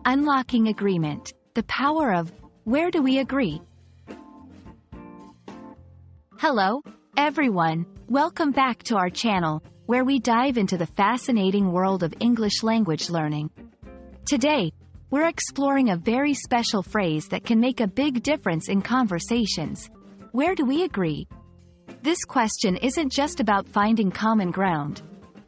Unlocking agreement. The power of where do we agree? Hello, everyone. Welcome back to our channel, where we dive into the fascinating world of English language learning. Today, we're exploring a very special phrase that can make a big difference in conversations. Where do we agree? This question isn't just about finding common ground.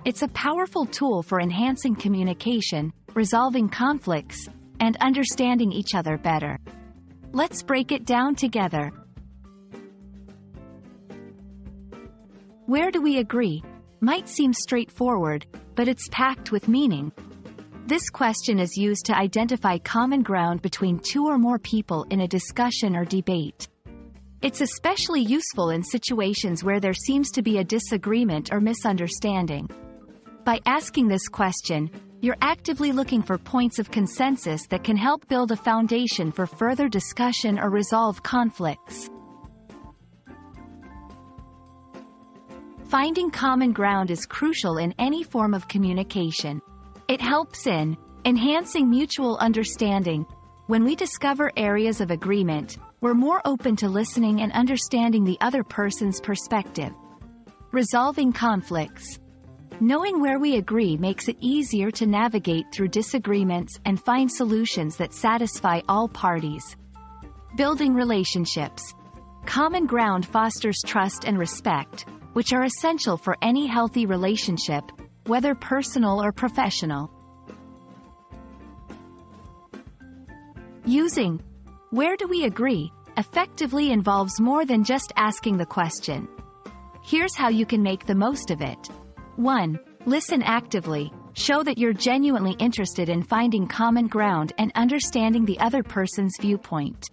It's a powerful tool for enhancing communication, resolving conflicts, and understanding each other better. Let's break it down together. Where do we agree? Might seem straightforward, but it's packed with meaning. This question is used to identify common ground between two or more people in a discussion or debate. It's especially useful in situations where there seems to be a disagreement or misunderstanding. By asking this question, you're actively looking for points of consensus that can help build a foundation for further discussion or resolve conflicts. Finding common ground is crucial in any form of communication. It helps in enhancing mutual understanding. When we discover areas of agreement, we're more open to listening and understanding the other person's perspective. Resolving conflicts. Knowing where we agree makes it easier to navigate through disagreements and find solutions that satisfy all parties. Building relationships. Common ground fosters trust and respect, which are essential for any healthy relationship, whether personal or professional. Using where do we agree effectively involves more than just asking the question. Here's how you can make the most of it. 1. Listen actively. Show that you're genuinely interested in finding common ground and understanding the other person's viewpoint.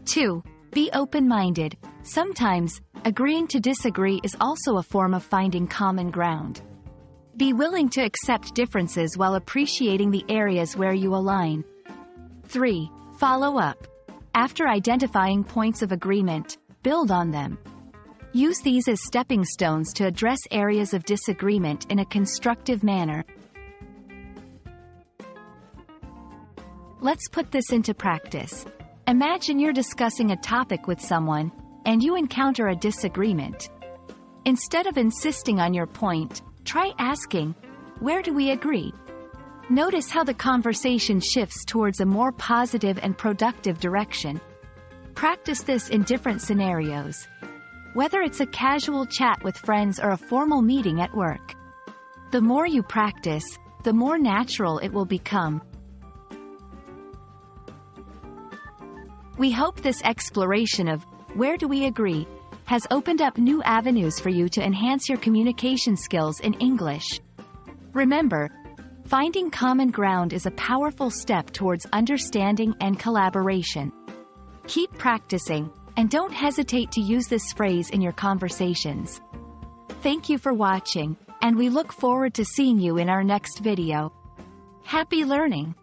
2. Be open-minded. Sometimes, agreeing to disagree is also a form of finding common ground. Be willing to accept differences while appreciating the areas where you align. 3. Follow up. After identifying points of agreement, build on them. Use these as stepping stones to address areas of disagreement in a constructive manner. Let's put this into practice. Imagine you're discussing a topic with someone, and you encounter a disagreement. Instead of insisting on your point, try asking, where do we agree? Notice how the conversation shifts towards a more positive and productive direction. Practice this in different scenarios. Whether it's a casual chat with friends or a formal meeting at work. The more you practice, the more natural it will become. We hope this exploration of where do we agree has opened up new avenues for you to enhance your communication skills in English. Remember, finding common ground is a powerful step towards understanding and collaboration. Keep practicing, and don't hesitate to use this phrase in your conversations. Thank you for watching, and we look forward to seeing you in our next video. Happy learning!